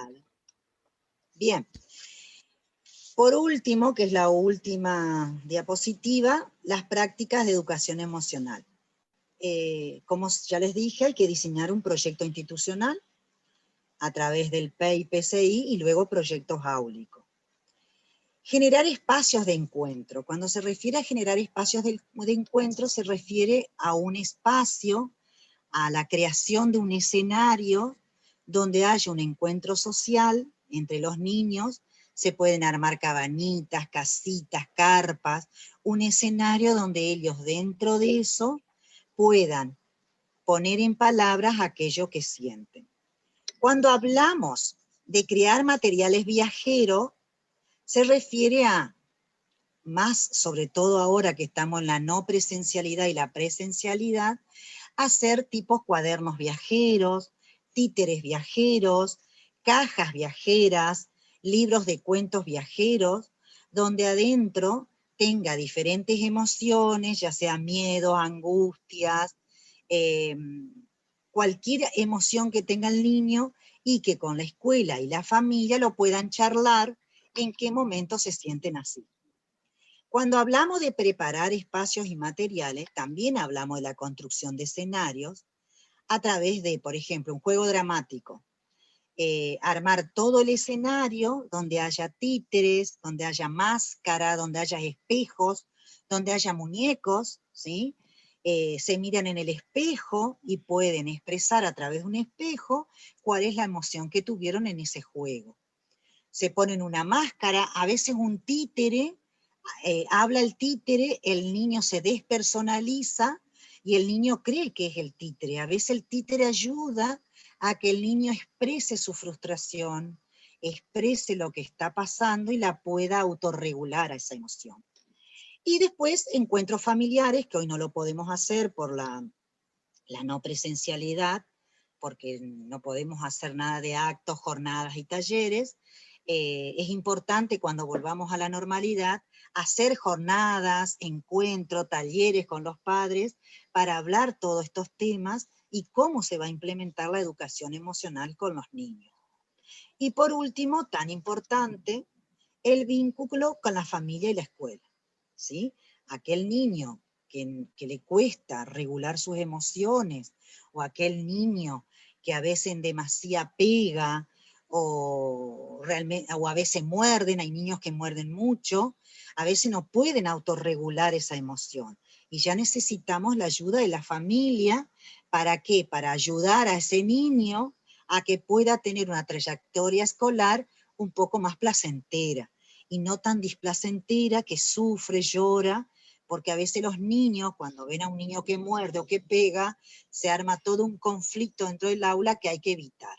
Vale. Bien. Por último, que es la última diapositiva, las prácticas de educación emocional. Como ya les dije, hay que diseñar un proyecto institucional a través del PEI-PCI y luego proyectos áulicos. Generar espacios de encuentro. Cuando se refiere a generar espacios de encuentro, se refiere a un espacio, a la creación de un escenario donde haya un encuentro social entre los niños. Se pueden armar cabanitas, casitas, carpas, un escenario donde ellos dentro de eso puedan poner en palabras aquello que sienten. Cuando hablamos de crear materiales viajeros, se refiere a, más sobre todo ahora que estamos en la no presencialidad y la presencialidad, hacer tipos cuadernos viajeros, títeres viajeros, cajas viajeras, libros de cuentos viajeros, donde adentro tenga diferentes emociones, ya sea miedo, angustias, cualquier emoción que tenga el niño y que con la escuela y la familia lo puedan charlar en qué momento se sienten así. Cuando hablamos de preparar espacios y materiales, también hablamos de la construcción de escenarios a través de, por ejemplo, un juego dramático. Armar todo el escenario donde haya títeres, donde haya máscara, donde haya espejos, donde haya muñecos, ¿sí? Se miran en el espejo y pueden expresar a través de un espejo cuál es la emoción que tuvieron en ese juego. Se ponen una máscara, a veces un títere, habla el títere, el niño se despersonaliza y el niño cree que es el títere. A veces el títere ayuda a que el niño exprese su frustración, exprese lo que está pasando y la pueda autorregular a esa emoción. Y después encuentros familiares, que hoy no lo podemos hacer por la no presencialidad, porque no podemos hacer nada de actos, jornadas y talleres. Es importante cuando volvamos a la normalidad hacer jornadas, encuentros, talleres con los padres para hablar todos estos temas y cómo se va a implementar la educación emocional con los niños. Y por último, tan importante, el vínculo con la familia y la escuela, ¿sí? Aquel niño que le cuesta regular sus emociones, o aquel niño que a veces en demasía pega, o a veces muerden, hay niños que muerden mucho, a veces no pueden autorregular esa emoción. Y ya necesitamos la ayuda de la familia, ¿para qué? Para ayudar a ese niño a que pueda tener una trayectoria escolar un poco más placentera, y no tan displacentera que sufre, llora, porque a veces los niños, cuando ven a un niño que muerde o que pega, se arma todo un conflicto dentro del aula que hay que evitar.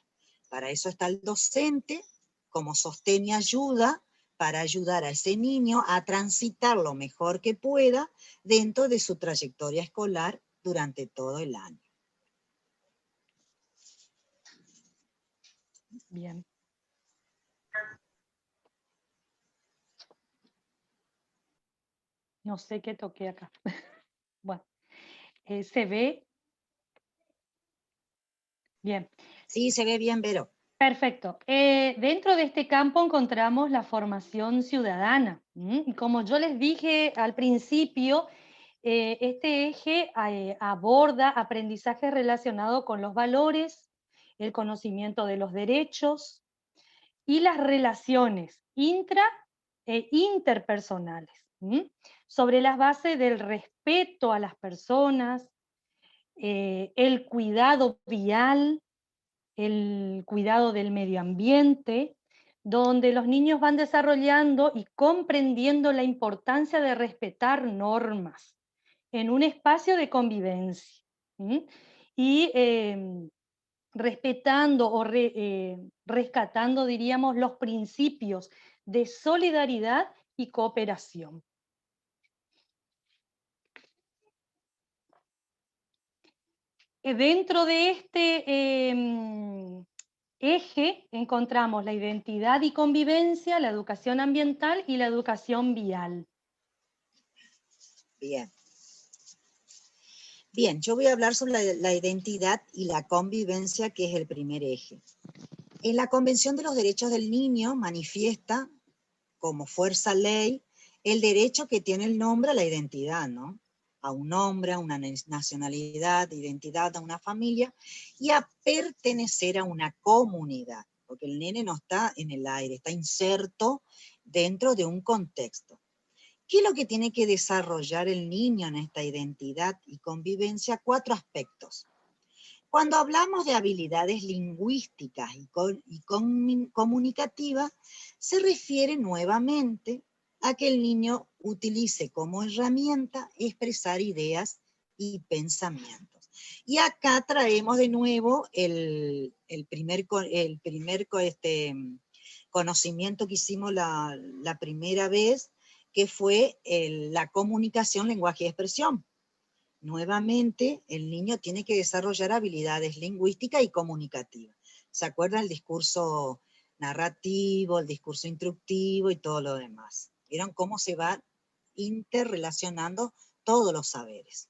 Para eso está el docente, como sostén y ayuda, para ayudar a ese niño a transitar lo mejor que pueda dentro de su trayectoria escolar durante todo el año. Bien. No sé qué toqué acá. Bueno, ¿se ve? Bien. Sí, se ve bien, Vero. Perfecto. Dentro de este campo encontramos la formación ciudadana. Y como yo les dije al principio, este eje aborda aprendizaje relacionado con los valores, el conocimiento de los derechos y las relaciones intra e interpersonales, sobre las bases del respeto a las personas, el cuidado vial, el cuidado del medio ambiente, donde los niños van desarrollando y comprendiendo la importancia de respetar normas en un espacio de convivencia. Y respetando o rescatando, diríamos, los principios de solidaridad y cooperación. Dentro de este eje encontramos la identidad y convivencia, la educación ambiental y la educación vial. Bien. Bien, yo voy a hablar sobre la identidad y la convivencia, que es el primer eje. En la Convención de los Derechos del Niño manifiesta como fuerza ley el derecho que tiene el nombre a la identidad, ¿no? A un nombre, a una nacionalidad, identidad, a una familia, y a pertenecer a una comunidad, porque el nene no está en el aire, está inserto dentro de un contexto. ¿Qué es lo que tiene que desarrollar el niño en esta identidad y convivencia? 4 aspectos. Cuando hablamos de habilidades lingüísticas y comunicativas, se refiere nuevamente a que el niño utilice como herramienta expresar ideas y pensamientos. Y acá traemos de nuevo el primer conocimiento que hicimos la primera vez, que fue la comunicación, lenguaje y expresión. Nuevamente, el niño tiene que desarrollar habilidades lingüísticas y comunicativas. ¿Se acuerdan el discurso narrativo, el discurso instructivo y todo lo demás? ¿Vieron cómo se va interrelacionando todos los saberes?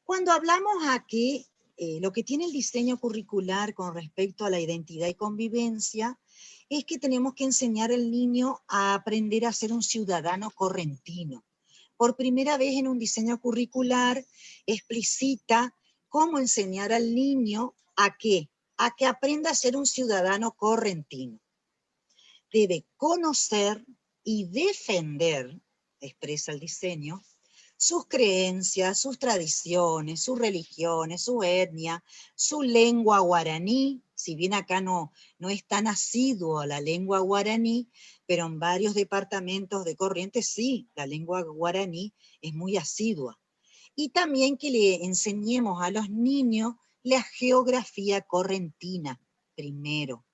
Cuando hablamos aquí, lo que tiene el diseño curricular con respecto a la identidad y convivencia, es que tenemos que enseñar al niño a aprender a ser un ciudadano correntino. Por primera vez en un diseño curricular explicita cómo enseñar al niño a qué aprenda a ser un ciudadano correntino. Debe conocer y defender, expresa el diseño, sus creencias, sus tradiciones, sus religiones, su etnia, su lengua guaraní. Si bien acá no es tan asiduo a la lengua guaraní, pero en varios departamentos de Corrientes sí, la lengua guaraní es muy asidua. Y también que le enseñemos a los niños la geografía correntina primero.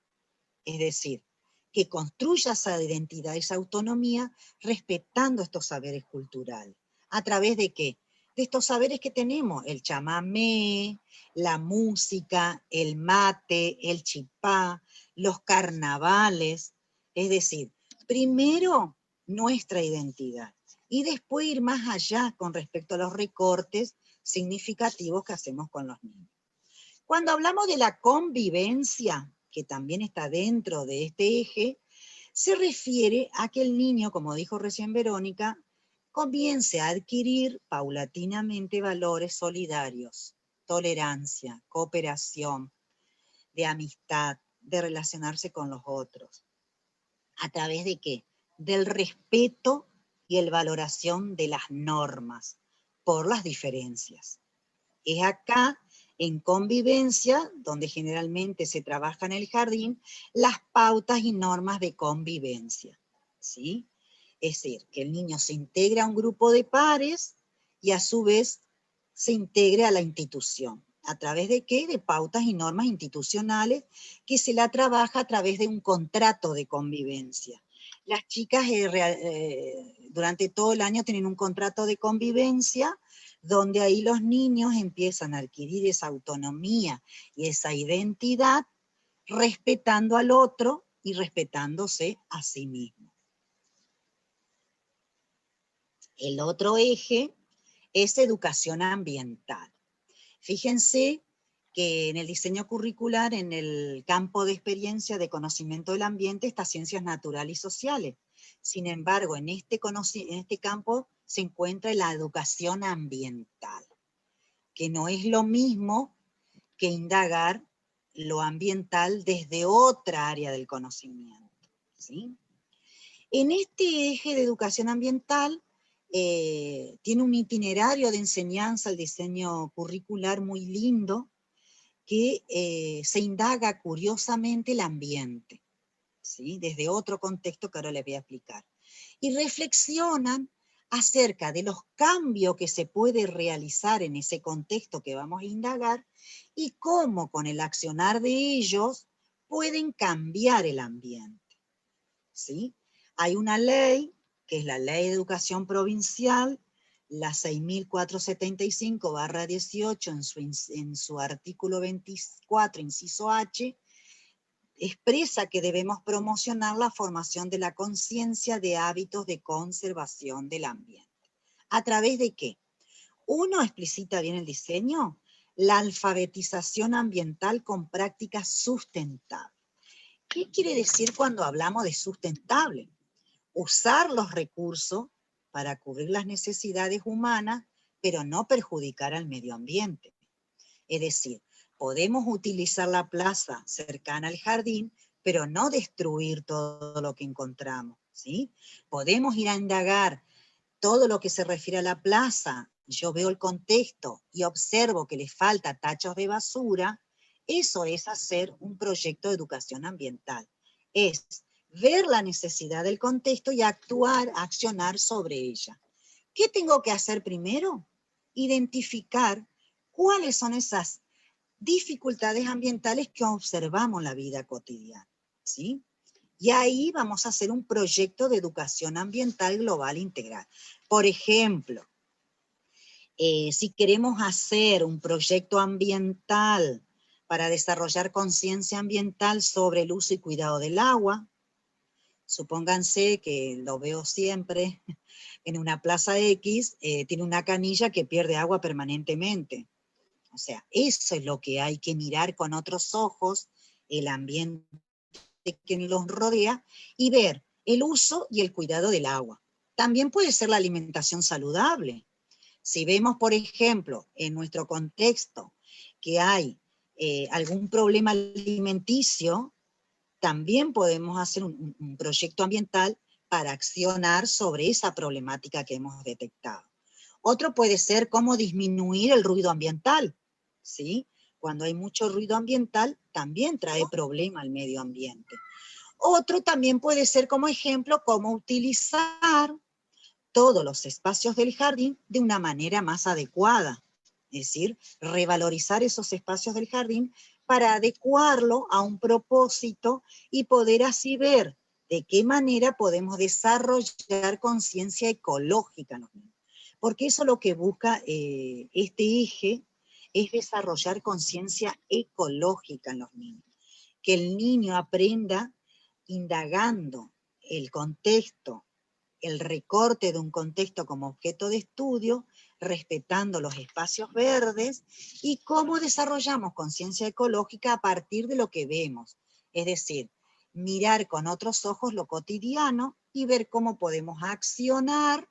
Es decir, que construya esa identidad, esa autonomía, respetando estos saberes culturales. ¿A través de qué? De estos saberes que tenemos, el chamamé, la música, el mate, el chipá, los carnavales. Es decir, primero nuestra identidad y después ir más allá con respecto a los recortes significativos que hacemos con los niños. Cuando hablamos de la convivencia, que también está dentro de este eje, se refiere a que el niño, como dijo recién Verónica, comience a adquirir paulatinamente valores solidarios, tolerancia, cooperación, de amistad, de relacionarse con los otros. ¿A través de qué? Del respeto y el valoración de las normas por las diferencias. Es acá, en convivencia, donde generalmente se trabaja en el jardín, las pautas y normas de convivencia, ¿sí? Es decir, que el niño se integra a un grupo de pares y a su vez se integre a la institución. ¿A través de qué? De pautas y normas institucionales que se la trabaja a través de un contrato de convivencia. Las chicas durante todo el año tienen un contrato de convivencia donde ahí los niños empiezan a adquirir esa autonomía y esa identidad respetando al otro y respetándose a sí mismo. El otro eje es educación ambiental. Fíjense que en el diseño curricular, en el campo de experiencia de conocimiento del ambiente, está ciencias naturales y sociales. Sin embargo, en este campo se encuentra la educación ambiental, que no es lo mismo que indagar lo ambiental desde otra área del conocimiento, ¿sí? En este eje de educación ambiental tiene un itinerario de enseñanza, el diseño curricular muy lindo, que se indaga curiosamente el ambiente, ¿sí? Desde otro contexto que ahora les voy a explicar. Y reflexionan acerca de los cambios que se puede realizar en ese contexto que vamos a indagar y cómo con el accionar de ellos pueden cambiar el ambiente, ¿sí? Hay una ley, que es la Ley de Educación Provincial, la 6.475/18, en su artículo 24, inciso H, expresa que debemos promocionar la formación de la conciencia de hábitos de conservación del ambiente. ¿A través de qué? Uno, explicita bien el diseño, la alfabetización ambiental con prácticas sustentables. ¿Qué quiere decir cuando hablamos de sustentable? Usar los recursos para cubrir las necesidades humanas, pero no perjudicar al medio ambiente. Es decir, podemos utilizar la plaza cercana al jardín, pero no destruir todo lo que encontramos, ¿sí? Podemos ir a indagar todo lo que se refiere a la plaza. Yo veo el contexto y observo que le falta tachos de basura. Eso es hacer un proyecto de educación ambiental. Es ver la necesidad del contexto y actuar, accionar sobre ella. ¿Qué tengo que hacer primero? Identificar cuáles son esas dificultades ambientales que observamos en la vida cotidiana, ¿sí? Y ahí vamos a hacer un proyecto de educación ambiental global integral. Por ejemplo, si queremos hacer un proyecto ambiental para desarrollar conciencia ambiental sobre el uso y cuidado del agua, supónganse que lo veo siempre en una plaza X, tiene una canilla que pierde agua permanentemente. O sea, eso es lo que hay que mirar con otros ojos, el ambiente que nos rodea, y ver el uso y el cuidado del agua. También puede ser la alimentación saludable. Si vemos, por ejemplo, en nuestro contexto que hay algún problema alimenticio, también podemos hacer un proyecto ambiental para accionar sobre esa problemática que hemos detectado. Otro puede ser cómo disminuir el ruido ambiental, ¿sí? Cuando hay mucho ruido ambiental, también trae problema al medio ambiente. Otro también puede ser, como ejemplo, cómo utilizar todos los espacios del jardín de una manera más adecuada. Es decir, revalorizar esos espacios del jardín para adecuarlo a un propósito y poder así ver de qué manera podemos desarrollar conciencia ecológica en los niños. Porque eso lo que busca este eje es desarrollar conciencia ecológica en los niños. Que el niño aprenda indagando el contexto, el recorte de un contexto como objeto de estudio, respetando los espacios verdes y cómo desarrollamos conciencia ecológica a partir de lo que vemos. Es decir, mirar con otros ojos lo cotidiano y ver cómo podemos accionar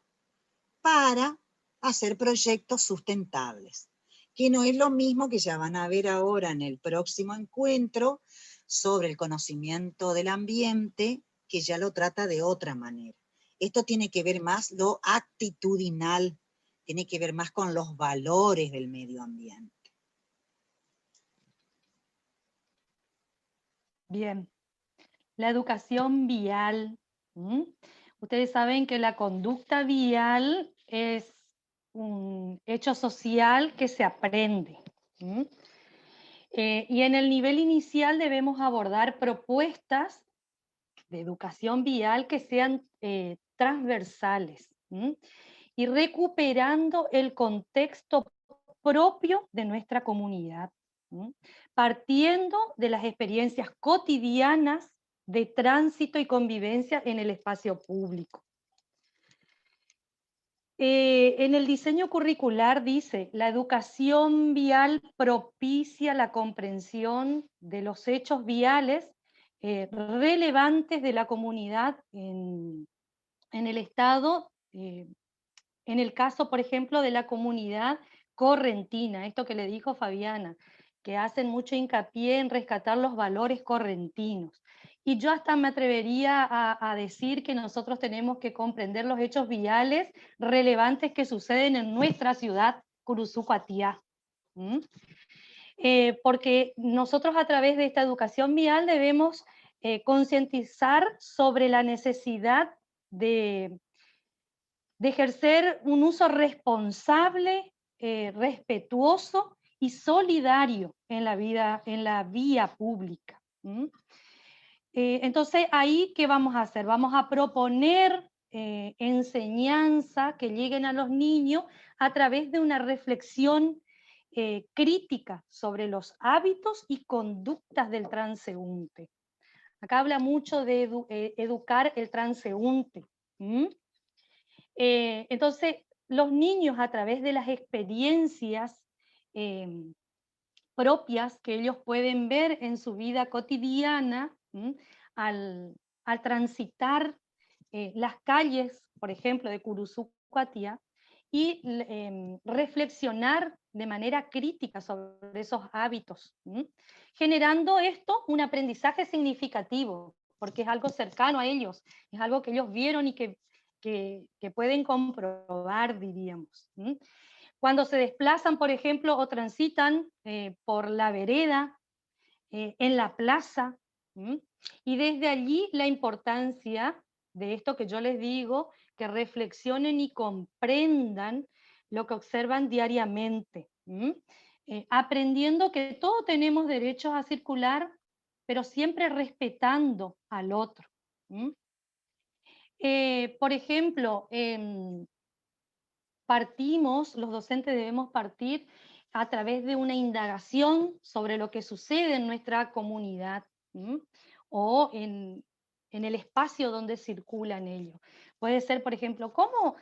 para hacer proyectos sustentables, que no es lo mismo que ya van a ver ahora en el próximo encuentro sobre el conocimiento del ambiente, que ya lo trata de otra manera. Esto tiene que ver más lo actitudinal, tiene que ver más con los valores del medio ambiente. Bien, la educación vial. ¿M? Ustedes saben que la conducta vial es un hecho social que se aprende. ¿M? Y en el nivel inicial debemos abordar propuestas de educación vial que sean transversales. ¿M? Y recuperando el contexto propio de nuestra comunidad, ¿m? Partiendo de las experiencias cotidianas de tránsito y convivencia en el espacio público. En el diseño curricular dice, la educación vial propicia la comprensión de los hechos viales relevantes de la comunidad en el Estado, en el caso, por ejemplo, de la comunidad correntina, esto que le dijo Fabiana, que hacen mucho hincapié en rescatar los valores correntinos. Y yo hasta me atrevería a decir que nosotros tenemos que comprender los hechos viales relevantes que suceden en nuestra ciudad, Curuzucuatiá. Porque nosotros a través de esta educación vial debemos concientizar sobre la necesidad de ejercer un uso responsable, respetuoso y solidario en la vida, en la vía pública. Entonces, ahí, ¿qué vamos a hacer? Vamos a proponer enseñanza que lleguen a los niños a través de una reflexión crítica sobre los hábitos y conductas del transeúnte. Acá habla mucho de educar el transeúnte. Entonces, los niños a través de las experiencias propias que ellos pueden ver en su vida cotidiana, ¿m? Al transitar las calles, por ejemplo, de Curuzucuatía, y reflexionar de manera crítica sobre esos hábitos, generando esto un aprendizaje significativo, porque es algo cercano a ellos, es algo que ellos vieron y que pueden comprobar, diríamos. Cuando se desplazan, por ejemplo, o transitan por la vereda, en la plaza, y desde allí la importancia de esto que yo les digo, que reflexionen y comprendan lo que observan diariamente, aprendiendo que todos tenemos derechos a circular, pero siempre respetando al otro. Por ejemplo, los docentes debemos partir a través de una indagación sobre lo que sucede en nuestra comunidad, o en el espacio donde circulan ellos. Puede ser, por ejemplo, por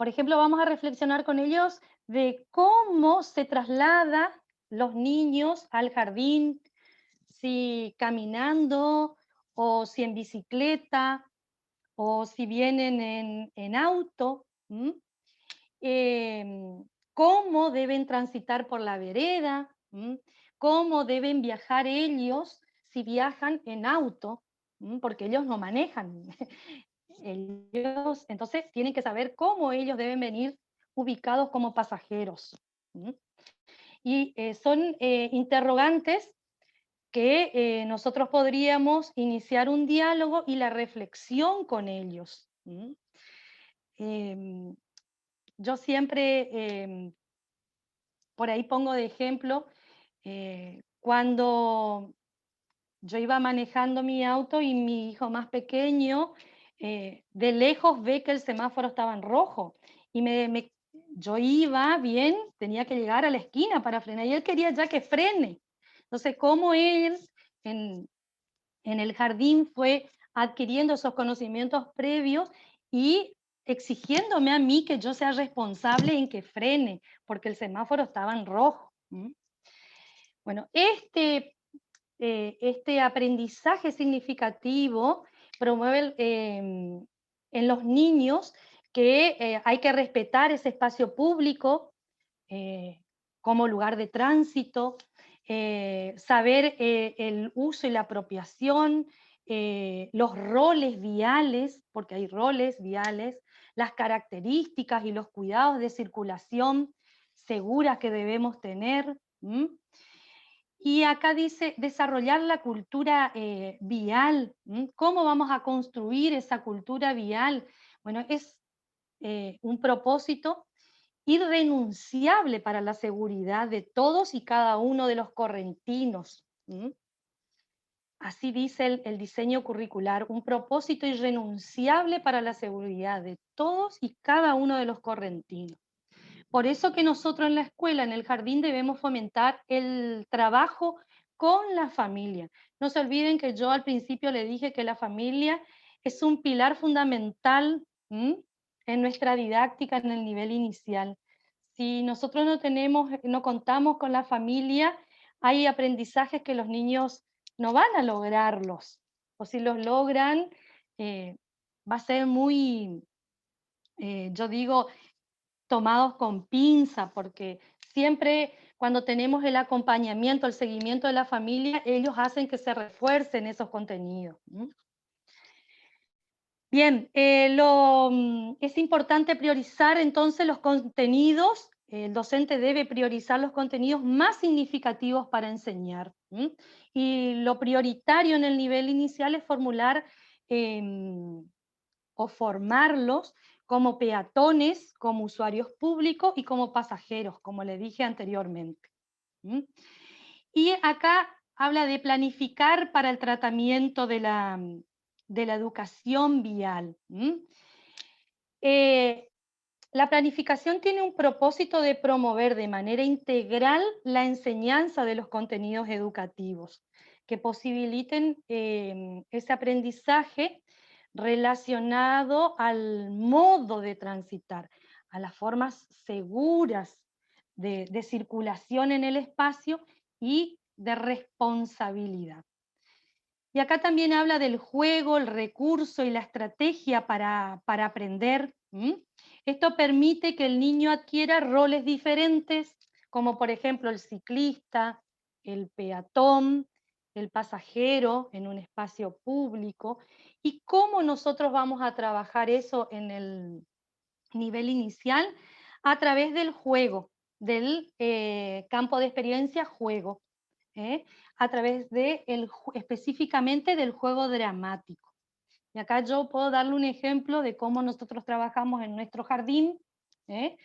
ejemplo, vamos a reflexionar con ellos de cómo se traslada los niños al jardín, si caminando o si en bicicleta o si vienen en auto. Cómo deben transitar por la vereda, cómo deben viajar ellos si viajan en auto, porque ellos no manejan. Ellos, entonces, tienen que saber cómo ellos deben venir ubicados como pasajeros. Y son interrogantes que nosotros podríamos iniciar un diálogo y la reflexión con ellos. Em, yo siempre, por ahí pongo de ejemplo, cuando yo iba manejando mi auto y mi hijo más pequeño, de lejos ve que el semáforo estaba en rojo y yo iba bien, tenía que llegar a la esquina para frenar y él quería ya que frene. Entonces, cómo él en, en el jardín fue adquiriendo esos conocimientos previos y exigiéndome a mí que yo sea responsable en que frene, porque el semáforo estaba en rojo. Bueno, este aprendizaje significativo promueve en los niños que hay que respetar ese espacio público como lugar de tránsito, saber el uso y la apropiación, los roles viales, porque hay roles viales, las características y los cuidados de circulación segura que debemos tener. Y acá dice desarrollar la cultura vial. ¿Cómo vamos a construir esa cultura vial? Bueno, es un propósito irrenunciable para la seguridad de todos y cada uno de los correntinos. Así dice el diseño curricular, un propósito irrenunciable para la seguridad de todos y cada uno de los correntinos. Por eso que nosotros en la escuela, en el jardín, debemos fomentar el trabajo con la familia. No se olviden que yo al principio le dije que la familia es un pilar fundamental en nuestra didáctica en el nivel inicial. Si nosotros no contamos con la familia, hay aprendizajes que los niños no van a lograrlos. O si los logran, va a ser muy, yo digo, tomados con pinza, porque siempre cuando tenemos el acompañamiento, el seguimiento de la familia, ellos hacen que se refuercen esos contenidos. Bien, es importante priorizar entonces los contenidos, el docente debe priorizar los contenidos más significativos para enseñar. Y lo prioritario en el nivel inicial es formular o formarlos como peatones, como usuarios públicos y como pasajeros, como le dije anteriormente. Y acá habla de planificar para el tratamiento de la educación vial. La planificación tiene un propósito de promover de manera integral la enseñanza de los contenidos educativos, que posibiliten ese aprendizaje relacionado al modo de transitar, a las formas seguras de circulación en el espacio y de responsabilidad. Y acá también habla del juego, el recurso y la estrategia para aprender. Esto permite que el niño adquiera roles diferentes, como por ejemplo el ciclista, el peatón, el pasajero en un espacio público, y cómo nosotros vamos a trabajar eso en el nivel inicial a través del juego, del campo de experiencia juego, a través específicamente del juego dramático. Y acá yo puedo darle un ejemplo de cómo nosotros trabajamos en nuestro jardín, ¿eh?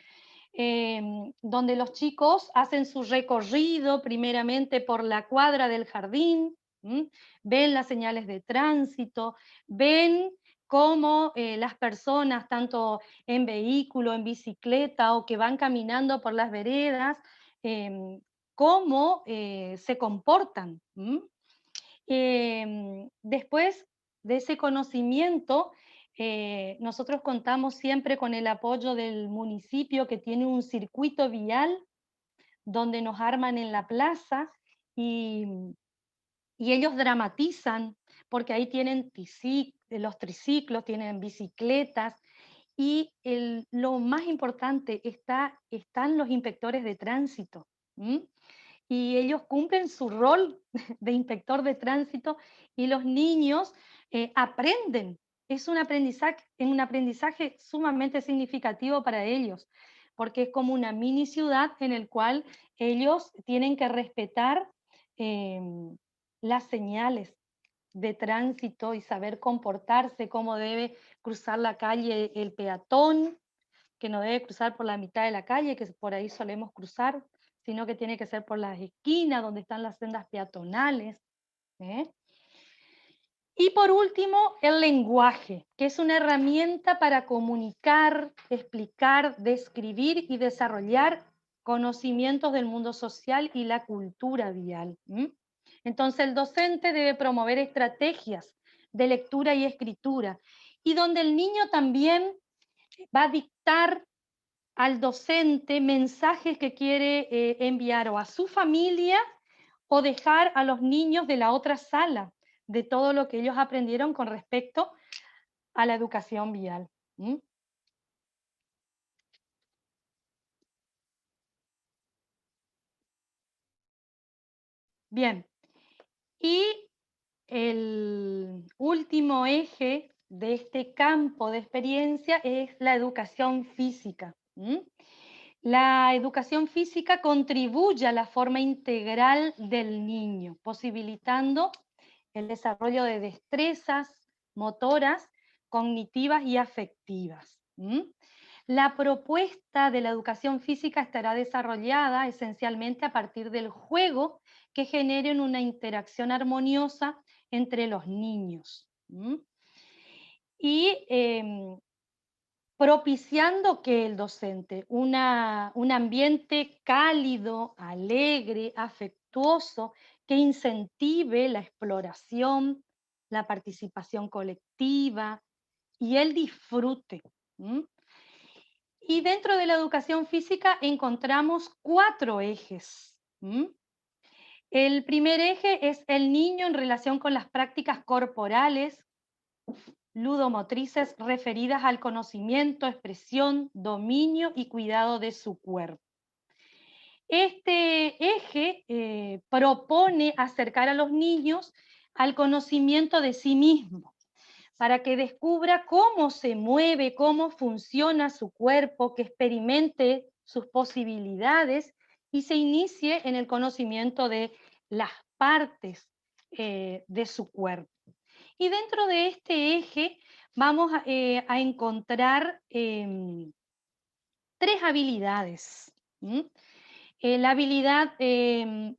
Donde los chicos hacen su recorrido primeramente por la cuadra del jardín, ven las señales de tránsito, ven cómo las personas, tanto en vehículo, en bicicleta o que van caminando por las veredas, cómo se comportan. Después de ese conocimiento, nosotros contamos siempre con el apoyo del municipio, que tiene un circuito vial donde nos arman en la plaza, y, y ellos dramatizan, porque ahí tienen los triciclos, tienen bicicletas, y lo más importante, están los inspectores de tránsito. Y ellos cumplen su rol de inspector de tránsito, y los niños aprenden. Es un aprendizaje sumamente significativo para ellos, porque es como una mini ciudad en el cual ellos tienen que respetar eh, las señales de tránsito y saber comportarse, cómo debe cruzar la calle el peatón, que no debe cruzar por la mitad de la calle, que por ahí solemos cruzar, sino que tiene que ser por las esquinas donde están las sendas peatonales. ¿eh? Y por último, el lenguaje, que es una herramienta para comunicar, explicar, describir y desarrollar conocimientos del mundo social y la cultura vial. Entonces, el docente debe promover estrategias de lectura y escritura, y donde el niño también va a dictar al docente mensajes que quiere enviar o a su familia, o dejar a los niños de la otra sala de todo lo que ellos aprendieron con respecto a la educación vial. Bien, y el último eje de este campo de experiencia es la educación física. La educación física contribuye a la forma integral del niño, posibilitando el desarrollo de destrezas motoras, cognitivas y afectivas. La propuesta de la educación física estará desarrollada esencialmente a partir del juego, que genere una interacción armoniosa entre los niños. Y propiciando que el docente, un ambiente cálido, alegre, afectuoso, que incentive la exploración, la participación colectiva y el disfrute. Y dentro de la educación física encontramos 4 ejes. El primer eje es el niño en relación con las prácticas corporales, ludomotrices referidas al conocimiento, expresión, dominio y cuidado de su cuerpo. Este eje propone acercar a los niños al conocimiento de sí mismo, para que descubra cómo se mueve, cómo funciona su cuerpo, que experimente sus posibilidades y se inicie en el conocimiento de las partes de su cuerpo. Y dentro de este eje vamos a encontrar 3 habilidades. La habilidad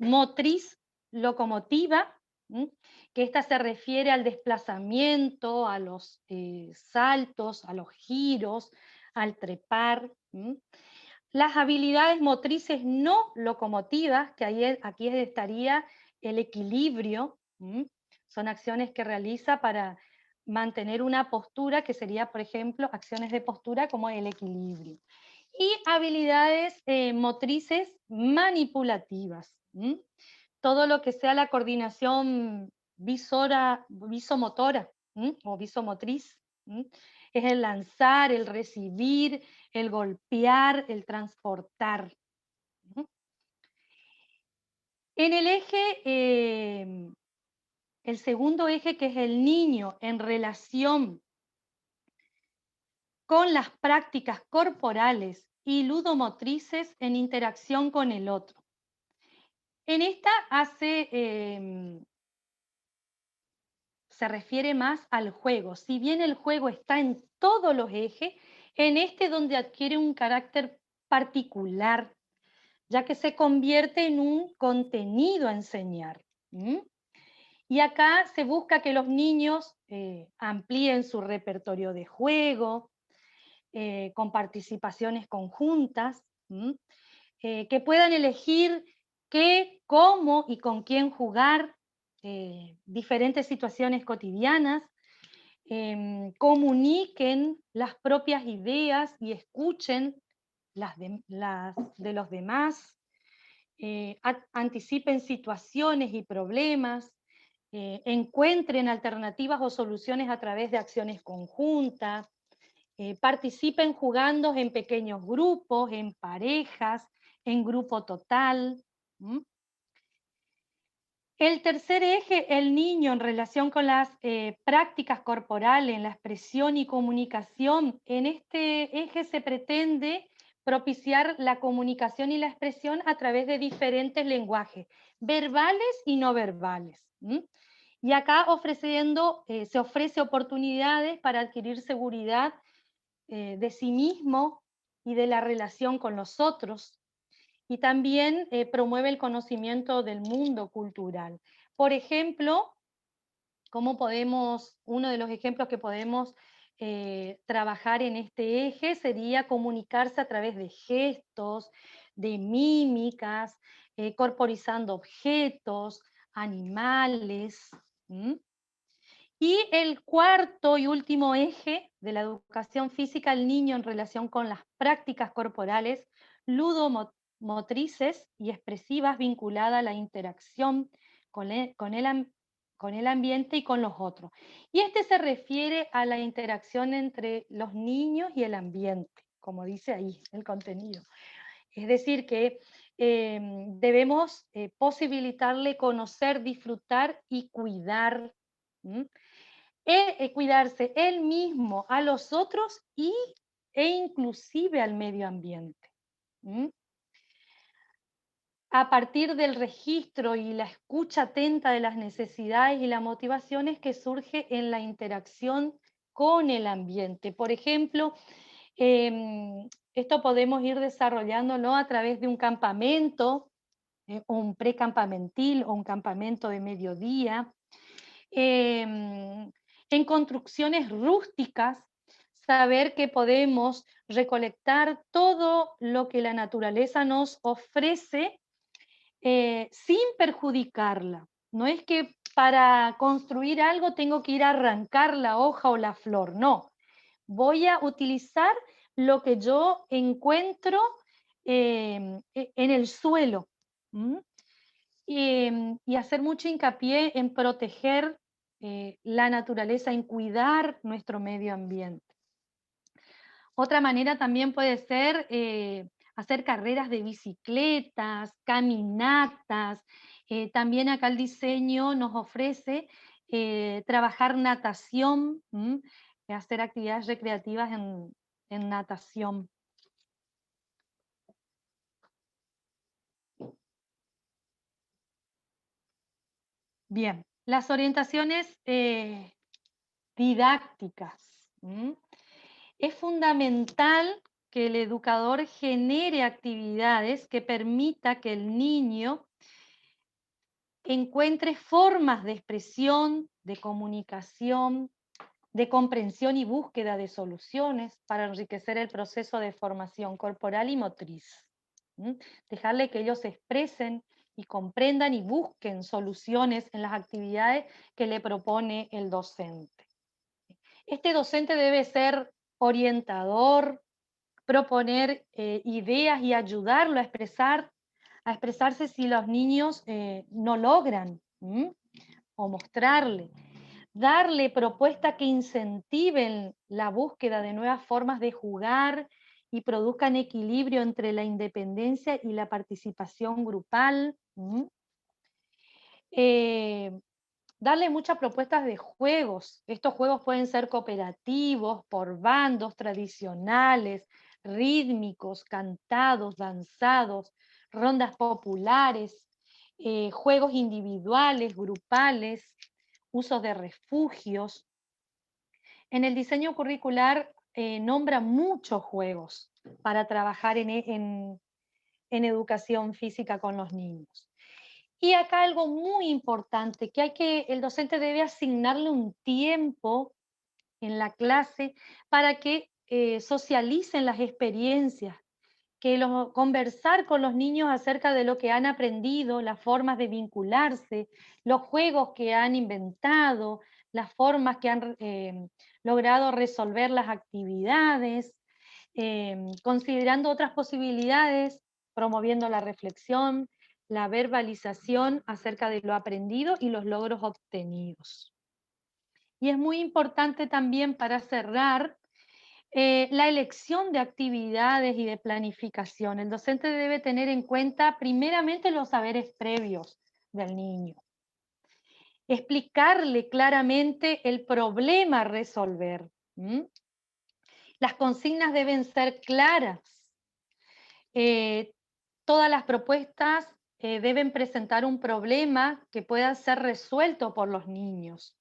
motriz locomotiva, que esta se refiere al desplazamiento, a los saltos, a los giros, al trepar. Las habilidades motrices no locomotivas, que aquí estaría el equilibrio. Son acciones que realiza para mantener una postura, que sería, por ejemplo, acciones de postura como el equilibrio. Y habilidades motrices manipulativas. Todo lo que sea la coordinación visomotora, o visomotriz. Es el lanzar, el recibir, el golpear, el transportar. En el eje, el segundo eje, que es el niño en relación con las prácticas corporales y ludomotrices en interacción con el otro. En esta se refiere más al juego. Si bien el juego está en todos los ejes, en este donde adquiere un carácter particular, ya que se convierte en un contenido a enseñar. Y acá se busca que los niños amplíen su repertorio de juego, con participaciones conjuntas, que puedan elegir qué, cómo y con quién jugar, diferentes situaciones cotidianas, comuniquen las propias ideas y escuchen las de los demás, anticipen situaciones y problemas, encuentren alternativas o soluciones a través de acciones conjuntas, participen jugando en pequeños grupos, en parejas, en grupo total. El tercer eje, el niño en relación con las prácticas corporales, en la expresión y comunicación. En este eje se pretende propiciar la comunicación y la expresión a través de diferentes lenguajes, verbales y no verbales. Y acá se ofrece oportunidades para adquirir seguridad de sí mismo y de la relación con los otros, y también promueve el conocimiento del mundo cultural. Por ejemplo, uno de los ejemplos que podemos trabajar en este eje sería comunicarse a través de gestos, de mímicas, corporizando objetos, animales. Y el cuarto y último eje de la educación física al niño en relación con las prácticas corporales ludomotrices y expresivas vinculadas a la interacción con el ambiente y con los otros. Y este se refiere a la interacción entre los niños y el ambiente, como dice ahí el contenido. Es decir, que debemos posibilitarle conocer, disfrutar y cuidar. Cuidarse él mismo, a los otros e inclusive al medio ambiente. A partir del registro y la escucha atenta de las necesidades y las motivaciones que surge en la interacción con el ambiente. Por ejemplo, esto podemos ir desarrollándolo a través de un campamento, o un precampamentil o un campamento de mediodía, en construcciones rústicas, saber que podemos recolectar todo lo que la naturaleza nos ofrece sin perjudicarla. No es que para construir algo tengo que ir a arrancar la hoja o la flor, no. Voy a utilizar lo que yo encuentro en el suelo. Y hacer mucho hincapié en proteger la naturaleza, en cuidar nuestro medio ambiente. Otra manera también puede ser hacer carreras de bicicletas, caminatas. También acá el diseño nos ofrece trabajar natación, hacer actividades recreativas en natación. Bien, las orientaciones didácticas. Es fundamental que el educador genere actividades que permita que el niño encuentre formas de expresión, de comunicación, de comprensión y búsqueda de soluciones para enriquecer el proceso de formación corporal y motriz. Dejarle que ellos se expresen y comprendan y busquen soluciones en las actividades que le propone el docente. Este docente debe ser orientador, proponer ideas y ayudarlo a expresarse si los niños no logran o mostrarle. Darle propuestas que incentiven la búsqueda de nuevas formas de jugar y produzcan equilibrio entre la independencia y la participación grupal. Darle muchas propuestas de juegos. Estos juegos pueden ser cooperativos, por bandos tradicionales, rítmicos, cantados, danzados, rondas populares, juegos individuales, grupales, usos de refugios. En el diseño curricular nombra muchos juegos para trabajar en educación física con los niños. Y acá algo muy importante, el docente debe asignarle un tiempo en la clase para que socialicen las experiencias, conversar con los niños acerca de lo que han aprendido, las formas de vincularse, los juegos que han inventado, las formas que han logrado resolver las actividades, considerando otras posibilidades, promoviendo la reflexión, la verbalización acerca de lo aprendido y los logros obtenidos. Y es muy importante también, para cerrar, la elección de actividades y de planificación. El docente debe tener en cuenta primeramente los saberes previos del niño. Explicarle claramente el problema a resolver. Las consignas deben ser claras. Todas las propuestas deben presentar un problema que pueda ser resuelto por los niños.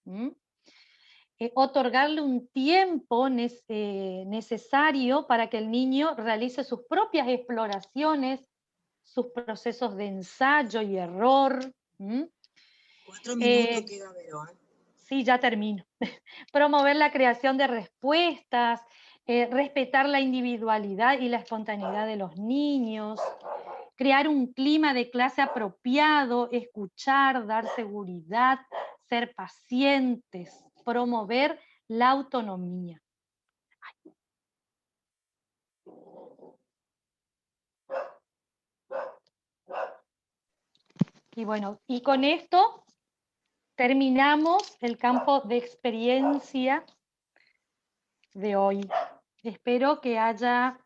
Otorgarle un tiempo necesario para que el niño realice sus propias exploraciones, sus procesos de ensayo y error. 4 minutos queda, Vero. Sí, ya termino. Promover la creación de respuestas, respetar la individualidad y la espontaneidad de los niños, crear un clima de clase apropiado, escuchar, dar seguridad, ser pacientes, promover la autonomía. Y bueno, y con esto terminamos el campo de experiencia de hoy. Espero que haya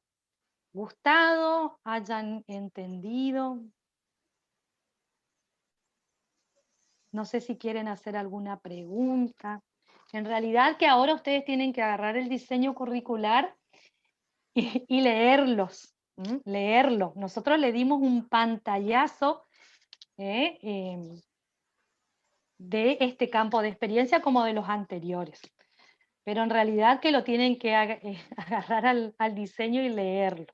gustado, hayan entendido. No sé si quieren hacer alguna pregunta. En realidad que ahora ustedes tienen que agarrar el diseño curricular y leerlos, leerlo. Nosotros le dimos un pantallazo de este campo de experiencia como de los anteriores. Pero en realidad que lo tienen que agarrar al diseño y leerlo.